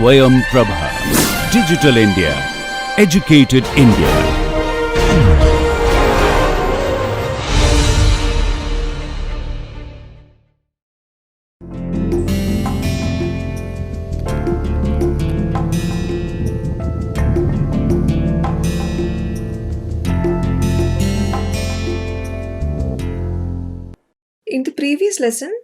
Swayam Prabha. Digital India. Educated India. In the previous lesson,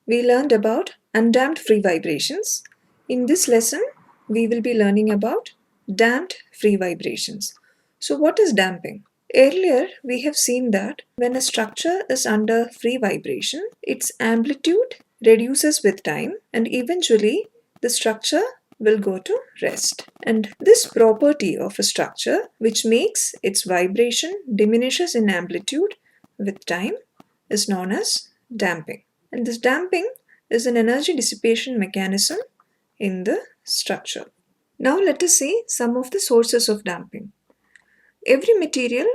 we learned about undamped free vibrations. In this lesson, we will be learning about damped free vibrations. So what is damping? Earlier, we have seen that when a structure is under free vibration, its amplitude reduces with time and eventually the structure will go to rest. And this property of a structure, which makes its vibration diminishes in amplitude with time, is known as damping. And this damping is an energy dissipation mechanism in the structure. Now let us see some of the sources of damping. Every material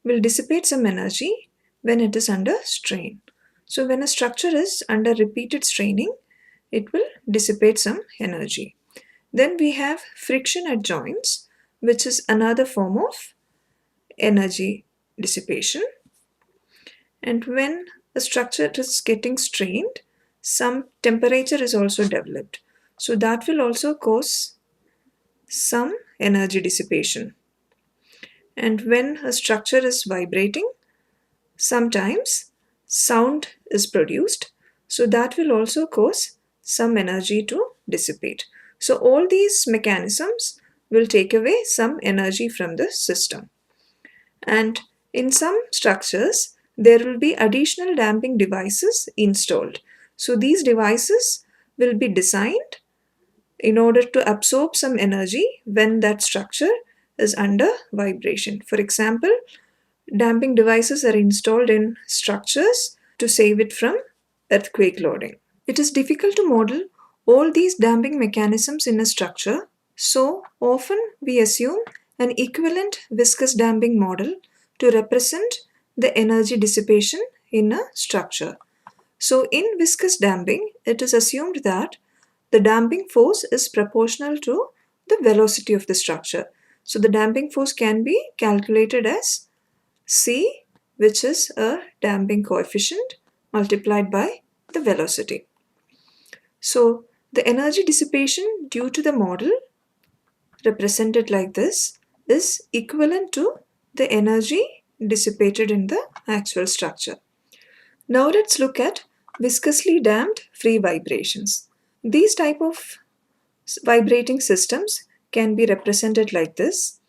will dissipate some energy when it is under strain. So when a structure is under repeated straining, it will dissipate some energy. Then we have friction at joints, which is another form of energy dissipation. And when a structure is getting strained, some temperature is also developed. So that will also cause some energy dissipation. And when a structure is vibrating, sometimes sound is produced. So that will also cause some energy to dissipate. So all these mechanisms will take away some energy from the system. And in some structures, there will be additional damping devices installed. So these devices will be designed in order to absorb some energy when that structure is under vibration. For example, damping devices are installed in structures to save it from earthquake loading. It is difficult to model all these damping mechanisms in a structure, so often we assume an equivalent viscous damping model to represent the energy dissipation in a structure. So in viscous damping, it is assumed that the damping force is proportional to the velocity of the structure. So the damping force can be calculated as C, which is a damping coefficient, multiplied by the velocity. So the energy dissipation due to the model, represented like this, is equivalent to the energy dissipated in the actual structure. Now let's look at viscously damped free vibrations. These type of vibrating systems can be represented like this.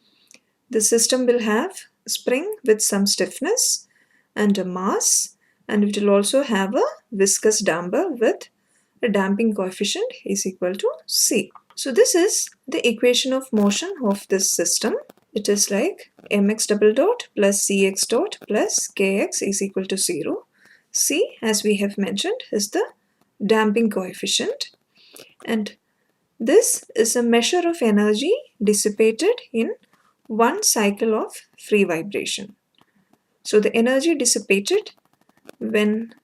The system will have a spring with some stiffness and a mass, and it will also have a viscous damper with a damping coefficient is equal to C. So this is the equation of motion of this system. It is like mx double dot plus cx dot plus kx is equal to 0. C, as we have mentioned, is the damping coefficient, and this is a measure of energy dissipated in one cycle of free vibration. So the energy dissipated when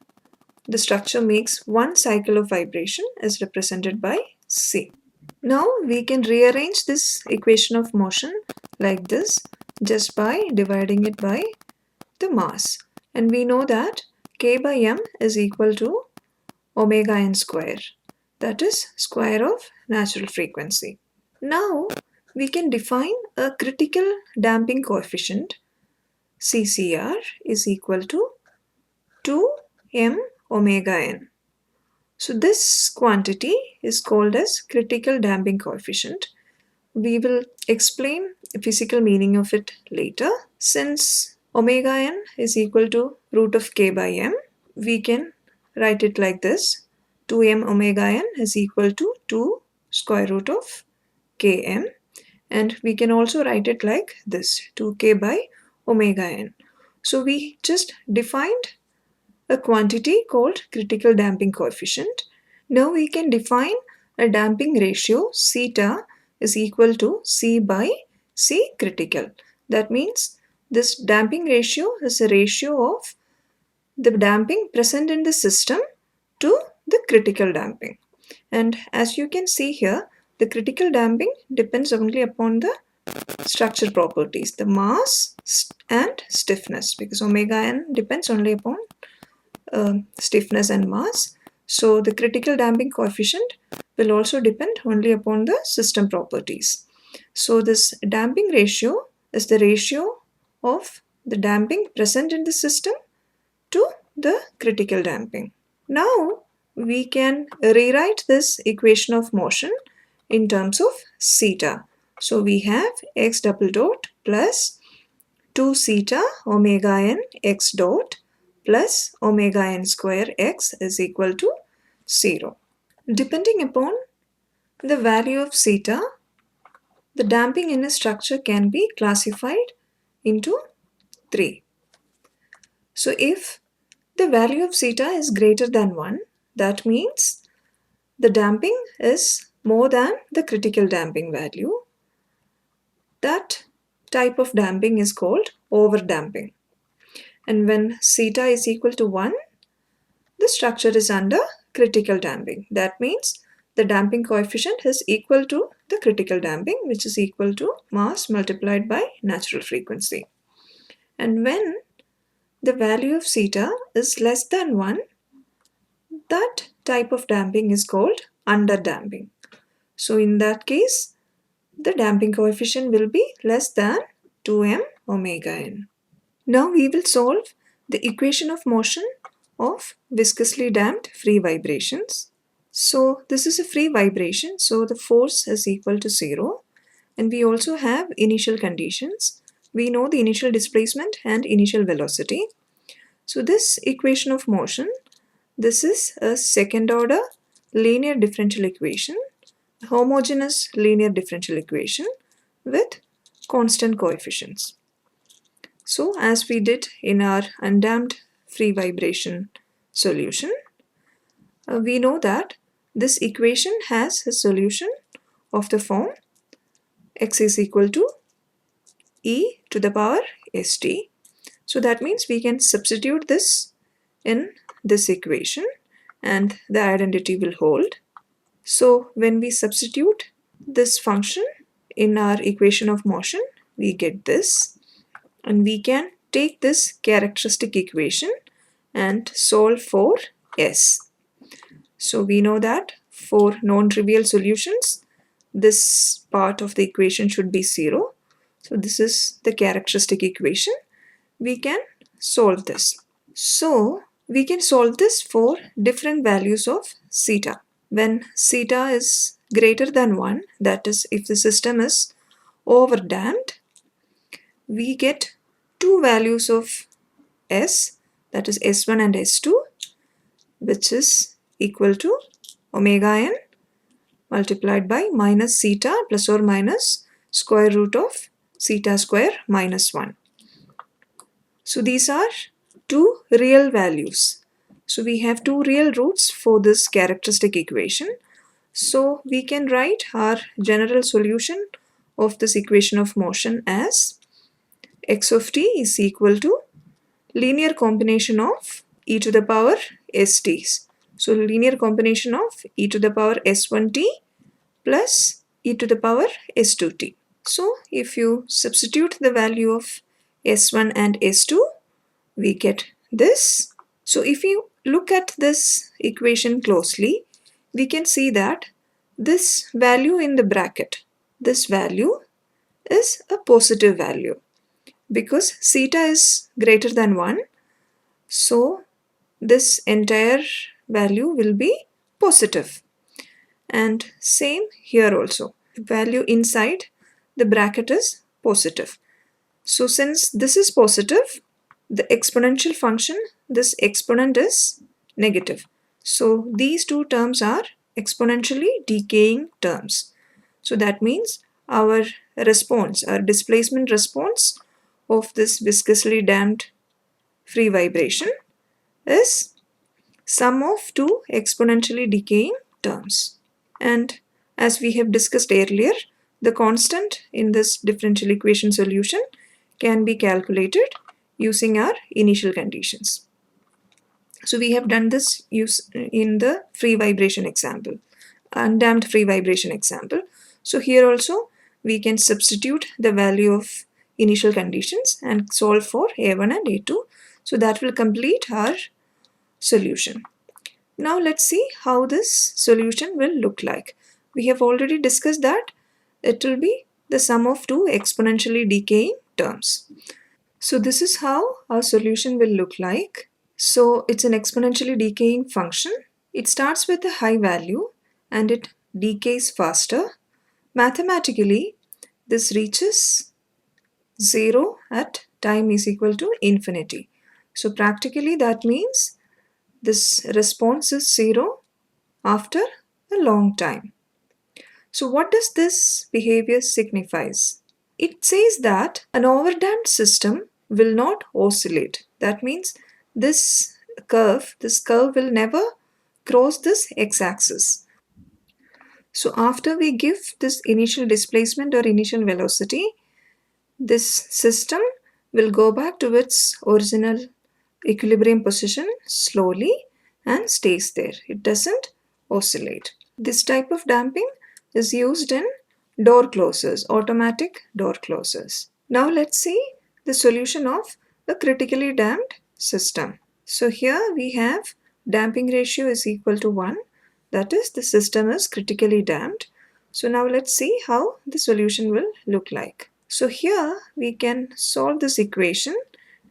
the structure makes one cycle of vibration is represented by C. Now we can rearrange this equation of motion like this just by dividing it by the mass. And we know that K by M is equal to omega n square. That is square of natural frequency. Now we can define a critical damping coefficient CCR is equal to 2m omega n. So this quantity is called as critical damping coefficient. We will explain the physical meaning of it later. Since omega n is equal to root of k by m, we can write it like this. 2m omega n is equal to 2 square root of km, and we can also write it like this, 2k by omega n. So we just defined a quantity called critical damping coefficient. Now we can define a damping ratio theta is equal to C by C critical. That means this damping ratio is a ratio of the damping present in the system to the critical damping. And as you can see here, the critical damping depends only upon the structure properties, the mass and stiffness, because omega n depends only upon stiffness and mass. So the critical damping coefficient will also depend only upon the system properties. So this damping ratio is the ratio of the damping present in the system to the critical damping. Now we can rewrite this equation of motion in terms of zeta. So we have x double dot plus 2 zeta omega n x dot plus omega n square x is equal to 0. Depending upon the value of zeta, the damping in a structure can be classified into 3. So if the value of zeta is greater than 1, that means the damping is more than the critical damping value. That type of damping is called overdamping. And when zeta is equal to 1, the structure is under critical damping. That means the damping coefficient is equal to the critical damping, which is equal to mass multiplied by natural frequency. And when the value of zeta is less than 1, that type of damping is called underdamping. So in that case, the damping coefficient will be less than 2m omega n. Now we will solve the equation of motion of viscously damped free vibrations. So this is a free vibration, so the force is equal to 0. And we also have initial conditions. We know the initial displacement and initial velocity. So this equation of motion, this is a second order linear differential equation, homogeneous linear differential equation with constant coefficients. So as we did in our undamped free vibration solution, we know that this equation has a solution of the form x is equal to e to the power st. So that means we can substitute this in this equation and the identity will hold. So when we substitute this function in our equation of motion, we get this, and we can take this characteristic equation and solve for s. So we know that for non-trivial solutions, this part of the equation should be 0. So this is the characteristic equation. We can solve this. So we can solve this for different values of zeta. When zeta is greater than 1, that is if the system is overdamped, we get two values of s, that is s1 and s2, which is equal to omega n multiplied by minus zeta plus or minus square root of zeta square minus 1. So these are two real values. So we have two real roots for this characteristic equation. So we can write our general solution of this equation of motion as x of t is equal to linear combination of e to the power st's. So linear combination of e to the power s1t plus e to the power s2t. So if you substitute the value of s1 and s2, we get this. So if you look at this equation closely, we can see that this value in the bracket, this value is a positive value because zeta is greater than 1. So this entire value will be positive. And same here also. The value inside the bracket is positive. So since this is positive, the exponential function, this exponent is negative. So these two terms are exponentially decaying terms. So that means our response, our displacement response of this viscously damped free vibration is sum of two exponentially decaying terms. And as we have discussed earlier, the constant in this differential equation solution can be calculated using our initial conditions. So we have done this in the free vibration example. undamped free vibration example. So here also we can substitute the value of initial conditions and solve for A1 and A2. So that will complete our solution. Now let's see how this solution will look like. We have already discussed that it will be the sum of two exponentially decaying terms. So this is how our solution will look like. So it's an exponentially decaying function. It starts with a high value and it decays faster. Mathematically, this reaches 0 at time is equal to infinity. So practically that means this response is 0 after a long time. So what does this behavior signifies? It says that an overdamped system will not oscillate. That means this curve will never cross this x-axis. So after we give this initial displacement or initial velocity, this system will go back to its original equilibrium position slowly and stays there. It doesn't oscillate. This type of damping is used in door closers, automatic door closers. Now let's see the solution of a critically damped system. So here we have damping ratio is equal to 1. That is, the system is critically damped. So now let's see how the solution will look like. So here we can solve this equation,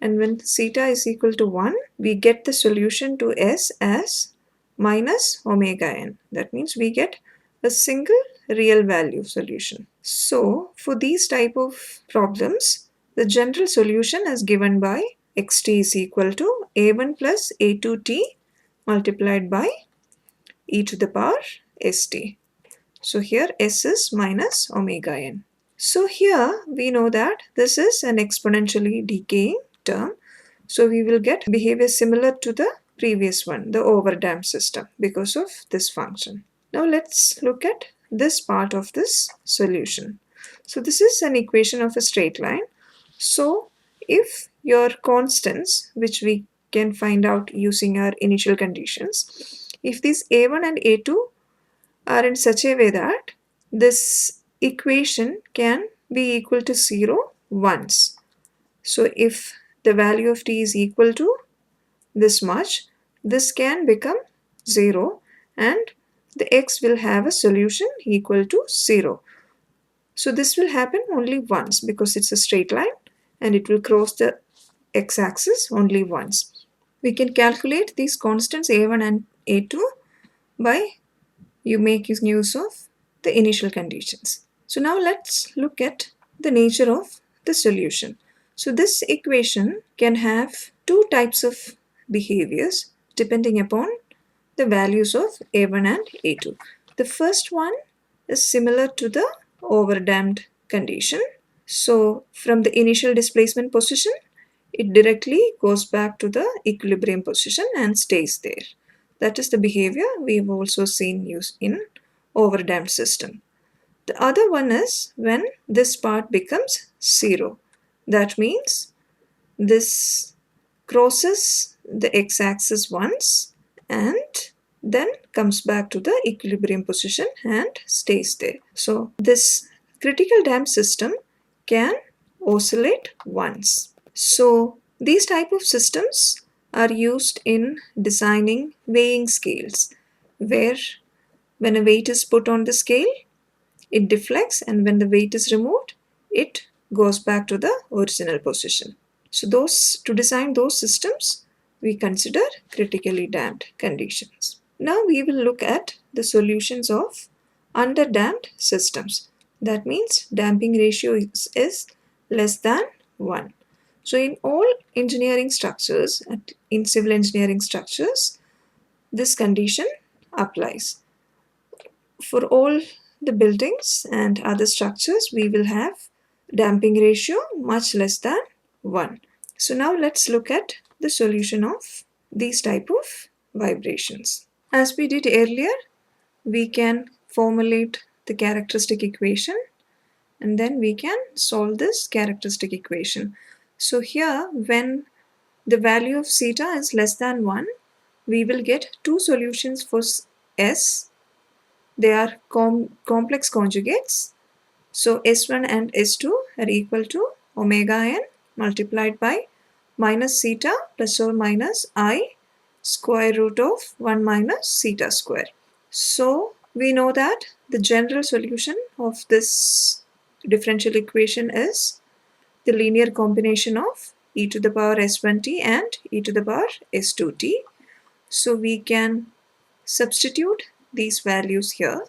and when theta is equal to 1, we get the solution to S as minus omega n. That means we get a single real value solution. So for these type of problems, the general solution is given by xt is equal to a1 plus a2t multiplied by e to the power st. So here S is minus omega n. So here we know that this is an exponentially decaying term. So we will get behavior similar to the previous one, the overdamped system, because of this function. Now let's look at this part of this solution. So this is an equation of a straight line. So if your constants, which we can find out using our initial conditions, if these a1 and a2 are in such a way that this equation can be equal to 0 once. So if the value of t is equal to this much, this can become 0 and the x will have a solution equal to 0. So this will happen only once because it's a straight line and it will cross the x-axis only once. We can calculate these constants a1 and a2 by making use of the initial conditions. So now let's look at the nature of the solution. So this equation can have two types of behaviors depending upon the values of a1 and a2. The first one is similar to the overdamped condition. So from the initial displacement position, it directly goes back to the equilibrium position and stays there. That is the behavior we have also seen used in overdamped system. The other one is when this part becomes 0. That means this crosses the x-axis once and then comes back to the equilibrium position and stays there. So this critical damped system can oscillate once. So these type of systems are used in designing weighing scales, where when a weight is put on the scale, it deflects, and when the weight is removed, it goes back to the original position. So to design those systems, we consider critically damped conditions. Now we will look at the solutions of underdamped systems. That means damping ratio is less than 1. So in all engineering structures, in civil engineering structures, this condition applies. For all the buildings and other structures, we will have damping ratio much less than 1. So now let's look at the solution of these type of vibrations. As we did earlier, we can formulate the characteristic equation and then we can solve this characteristic equation. So here, when the value of theta is less than 1, we will get two solutions for S they are complex conjugates. So S1 and S2 are equal to omega n multiplied by minus theta plus or minus I square root of 1 minus theta square. So we know that the general solution of this differential equation is the linear combination of e to the power s1t and e to the power s2t. So we can substitute these values here,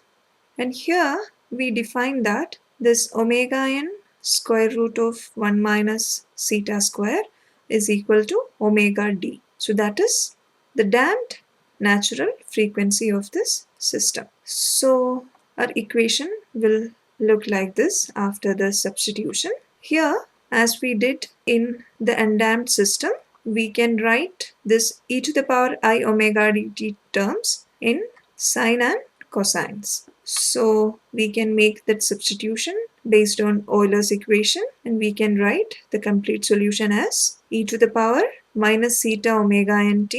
and here we define that this omega n square root of 1 minus theta square is equal to omega d. So that is the damped natural frequency of this system. So our equation will look like this after the substitution. Here, as we did in the undamped system, we can write this e to the power I omega dt terms in sine and cosines. So we can make that substitution based on Euler's equation, and we can write the complete solution as e to the power minus theta omega nt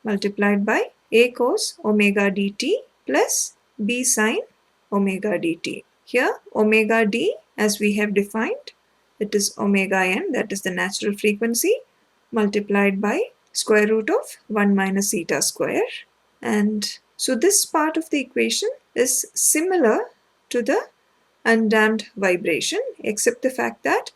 multiplied by a cos omega dt plus b sine omega dt. Here omega d, as we have defined, it is omega n, that is the natural frequency, multiplied by square root of 1 minus theta square. And so this part of the equation is similar to the undamped vibration, except the fact that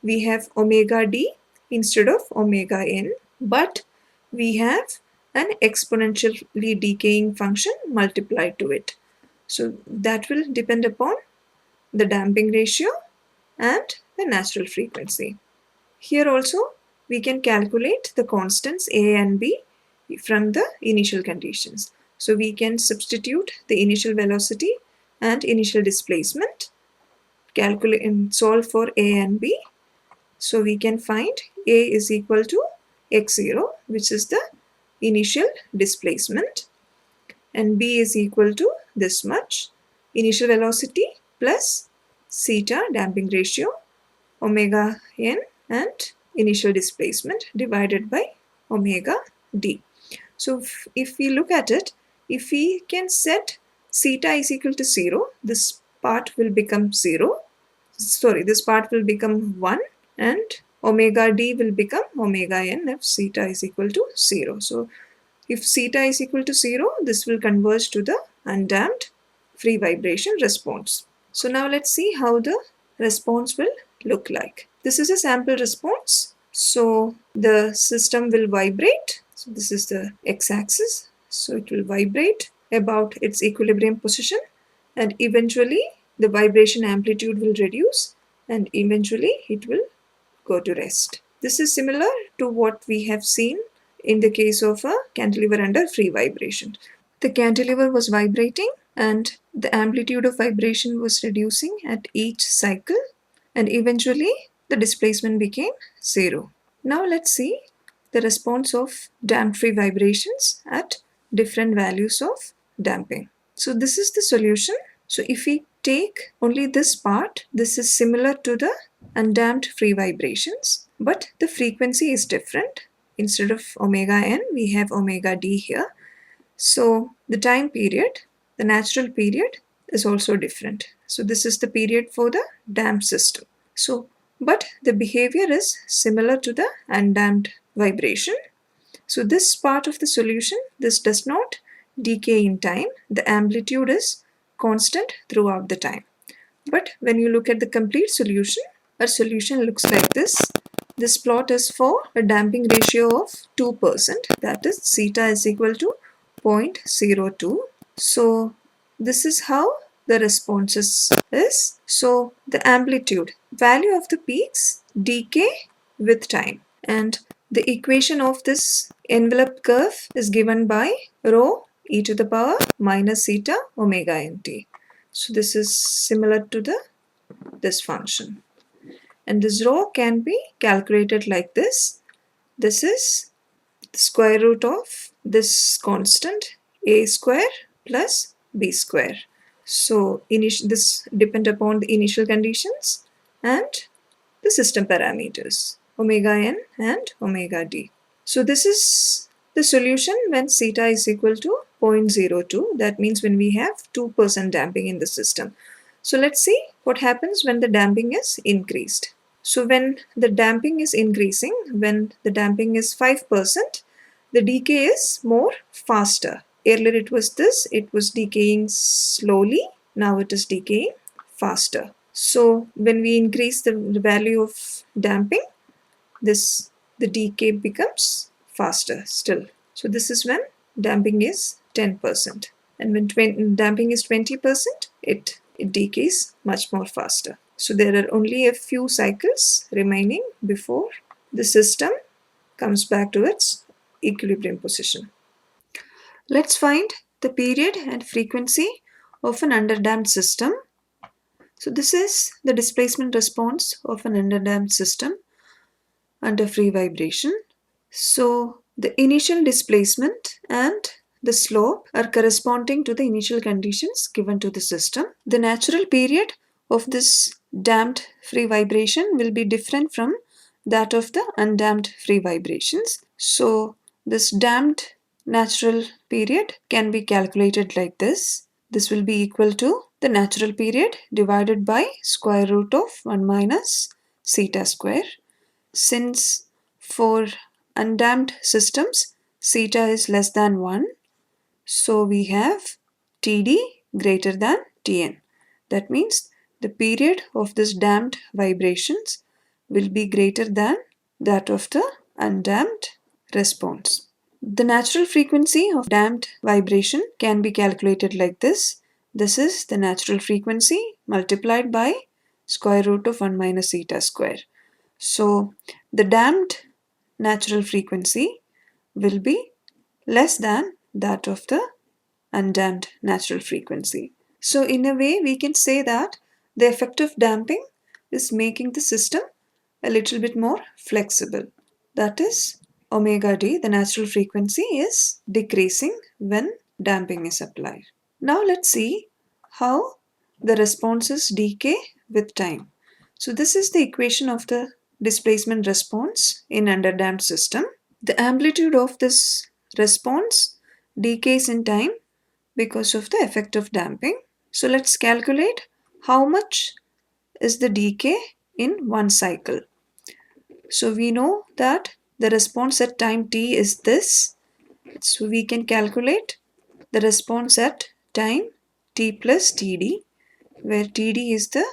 we have omega d instead of omega n, but we have an exponentially decaying function multiplied to it. So that will depend upon the damping ratio and the natural frequency. Here also we can calculate the constants a and b from the initial conditions. So we can substitute the initial velocity and initial displacement, calculate and solve for a and b. So we can find a is equal to x0, which is the initial displacement, and b is equal to this much, initial velocity plus theta damping ratio omega n and initial displacement divided by omega d. So if we look at it, if we can set theta is equal to 0, this part will become 0. Sorry, this part will become 1, and omega d will become omega n if theta is equal to 0. So if theta is equal to 0, this will converge to the undamped free vibration response. So now let's see how the response will look like. This is a sample response. So the system will vibrate. So this is the x-axis. So it will vibrate about its equilibrium position, and eventually the vibration amplitude will reduce, and eventually it will go to rest. This is similar to what we have seen in the case of a cantilever under free vibration. The cantilever was vibrating and the amplitude of vibration was reducing at each cycle, and eventually the displacement became 0. Now let's see the response of damped free vibrations at different values of damping. So this is the solution. So if we take only this part, this is similar to the undamped free vibrations, but the frequency is different. Instead of omega n, we have omega d here. So the time period, the natural period, is also different. So this is the period for the damped system. So, but the behavior is similar to the undamped vibration. So this part of the solution, this does not decay in time. The amplitude is constant throughout the time. But when you look at the complete solution, our solution looks like this. This plot is for a damping ratio of 2%, that is theta is equal to 0.02. So this is how the responses is. So the amplitude, value of the peaks decay with time, and the equation of this envelope curve is given by rho e to the power minus theta omega nt. So this is similar to this function, and this rho can be calculated like this. This is the square root of this constant a square plus b square. So this depend upon the initial conditions and the system parameters omega n and omega d. So this is the solution when theta is equal to 0.02. That means when we have 2% damping in the system. So let's see what happens when the damping is increased. So when the damping is increasing, when the damping is 5%, the decay is more faster. Earlier it was this, it was decaying slowly, now it is decaying faster. So when we increase the value of damping, the decay becomes faster still. So this is when damping is 10%. And when damping is 20%, it decays much more faster. So there are only a few cycles remaining before the system comes back to its equilibrium position. Let's find the period and frequency of an underdamped system. So this is the displacement response of an underdamped system under free vibration. So the initial displacement and the slope are corresponding to the initial conditions given to the system. The natural period of this damped free vibration will be different from that of the undamped free vibrations. So this damped natural period can be calculated like this. This will be equal to the natural period divided by square root of 1 minus theta square. Since for undamped systems theta is less than 1, so we have Td greater than Tn. That means the period of this damped vibrations will be greater than that of the undamped response. The natural frequency of damped vibration can be calculated like this. This is the natural frequency multiplied by square root of 1 minus theta square. So the damped natural frequency will be less than that of the undamped natural frequency. So in a way we can say that the effect of damping is making the system a little bit more flexible. That is, omega d, the natural frequency, is decreasing when damping is applied. Now let's see how the responses decay with time. So this is the equation of the displacement response in underdamped system. The amplitude of this response decays in time because of the effect of damping. So let's calculate how much is the decay in one cycle. So we know that the response at time t is this. So we can calculate the response at time t plus td, where td is the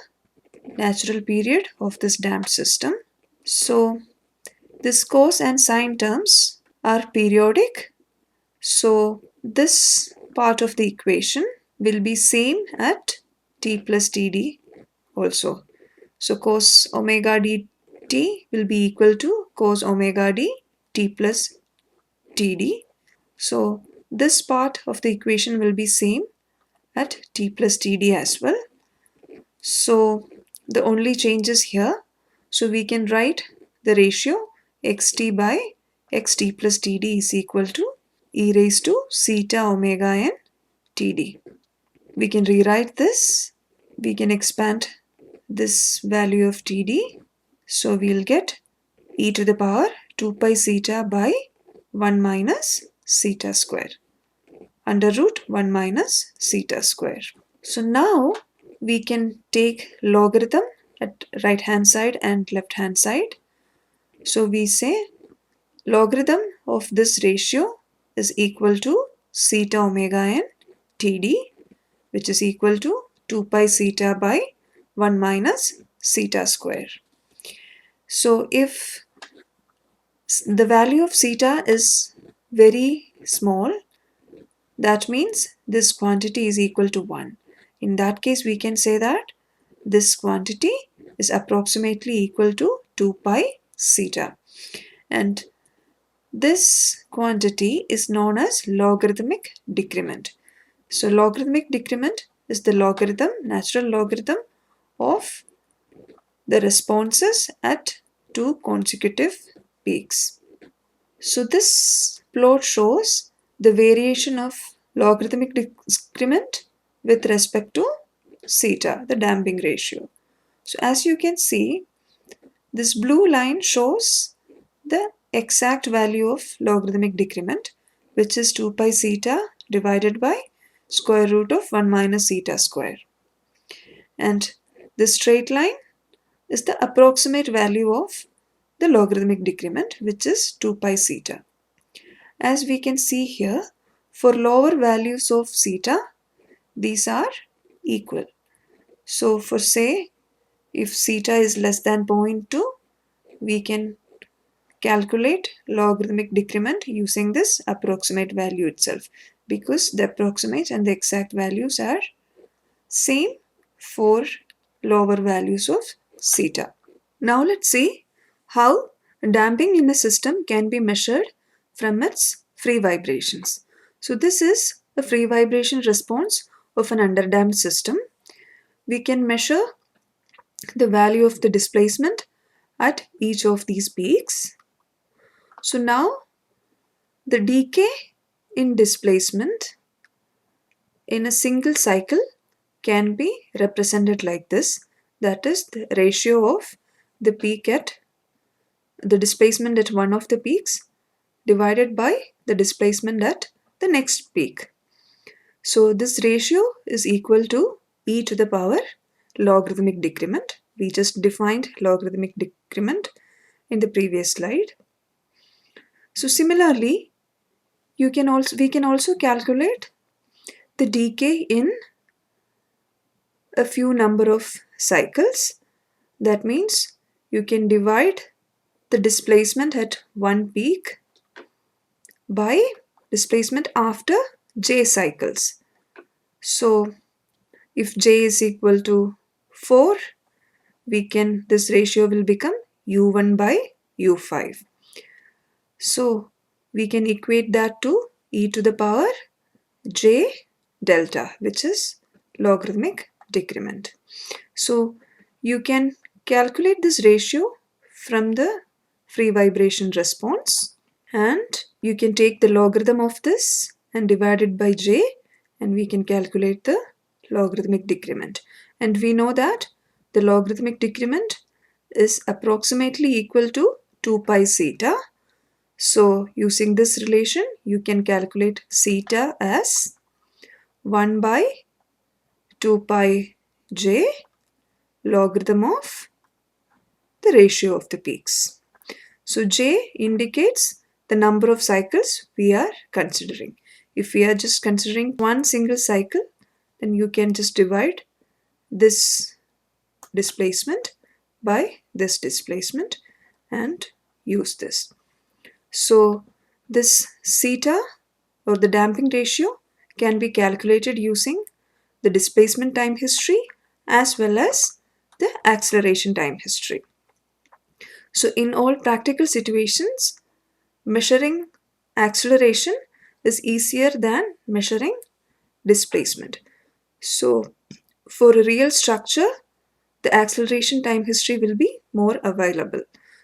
natural period of this damped system. So this cos and sine terms are periodic. So this part of the equation will be same at t plus td also. So cos omega dt will be equal to cos omega d t plus td. So this part of the equation will be same at t plus td as well. So the only changes here, so we can write the ratio xt by xt plus td is equal to e raised to theta omega n td. We can rewrite this. We can expand this value of td. So we'll get e to the power 2 pi theta by 1 minus theta square under root 1 minus theta square. So now we can take logarithm at right hand side and left hand side. So we say logarithm of this ratio is equal to theta omega n td, which is equal to 2 pi theta by 1 minus theta square. So if the value of theta is very small, that means this quantity is equal to 1. In that case, we can say that this quantity is approximately equal to 2 pi theta. And this quantity is known as logarithmic decrement. So logarithmic decrement is the logarithm, natural logarithm of the responses at two consecutive peaks. So this plot shows the variation of logarithmic decrement with respect to theta, the damping ratio. So as you can see, this blue line shows the exact value of logarithmic decrement, which is 2 pi zeta divided by square root of 1 minus zeta square. And the straight line is the approximate value of the logarithmic decrement, which is 2 pi zeta. As we can see here, for lower values of zeta, these are equal. So for say, if zeta is less than 0.2, we can calculate logarithmic decrement using this approximate value itself, because the approximate and the exact values are same for lower values of zeta. Now let's see how damping in a system can be measured from its free vibrations. So this is a free vibration response of an underdamped system. We can measure the value of the displacement at each of these peaks. So now the decay in displacement in a single cycle can be represented like this. That is the ratio of the peak at the displacement at one of the peaks divided by the displacement at the next peak. So this ratio is equal to e to the power logarithmic decrement. We just defined logarithmic decrement in the previous slide. So similarly, we can also calculate the decay in a few number of cycles. That means you can divide the displacement at one peak by displacement after j cycles. So if j is equal to 4, this ratio will become u1 by u5. So we can equate that to e to the power j delta, which is logarithmic decrement. So you can calculate this ratio from the free vibration response, and you can take the logarithm of this and divide it by j, and we can calculate the logarithmic decrement. And we know that the logarithmic decrement is approximately equal to 2 pi zeta. So using this relation, you can calculate zeta as 1 by 2 pi j logarithm of the ratio of the peaks. So j indicates the number of cycles we are considering. If we are just considering one single cycle, then you can just divide this displacement by this displacement and use this. So this zeta or the damping ratio can be calculated using the displacement time history as well as the acceleration time history. So in all practical situations, measuring acceleration is easier than measuring displacement. So for a real structure, the acceleration time history will be more available.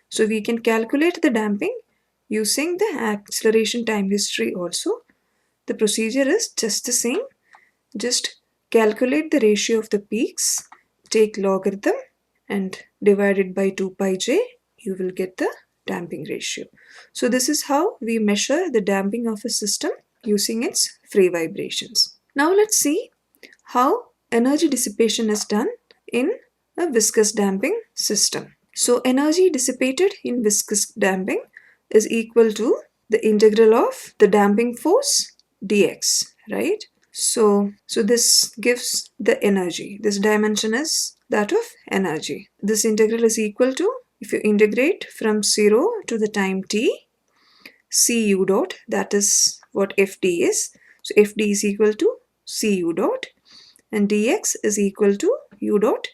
So we can calculate the damping using the acceleration time history also. The procedure is just the same. Just calculate the ratio of the peaks, take logarithm and divide it by 2 pi j, you will get the damping ratio. So this is how we measure the damping of a system using its free vibrations. Now let's see how energy dissipation is done in a viscous damping system. So energy dissipated in viscous damping is equal to the integral of the damping force dx, right? So this gives the energy. This dimension is that of energy. This integral is equal to, if you integrate from 0 to the time t, c u dot, that is what fd is. So fd is equal to c u dot and dx is equal to u dot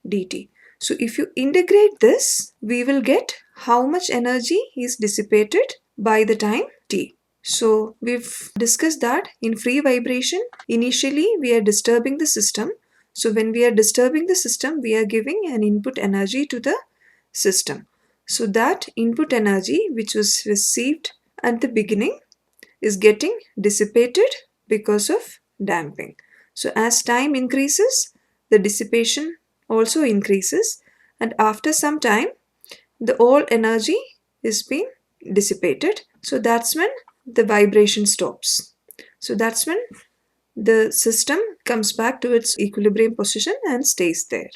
dt. So if you integrate this, we will get how much energy is dissipated by the time t. So we've discussed that in free vibration, initially we are disturbing the system. So when we are disturbing the system, we are giving an input energy to the system. So that input energy which was received at the beginning is getting dissipated because of damping. So as time increases, the dissipation also increases, and after some time the all energy is being dissipated. So that's when the vibration stops. So that's when the system comes back to its equilibrium position and stays there.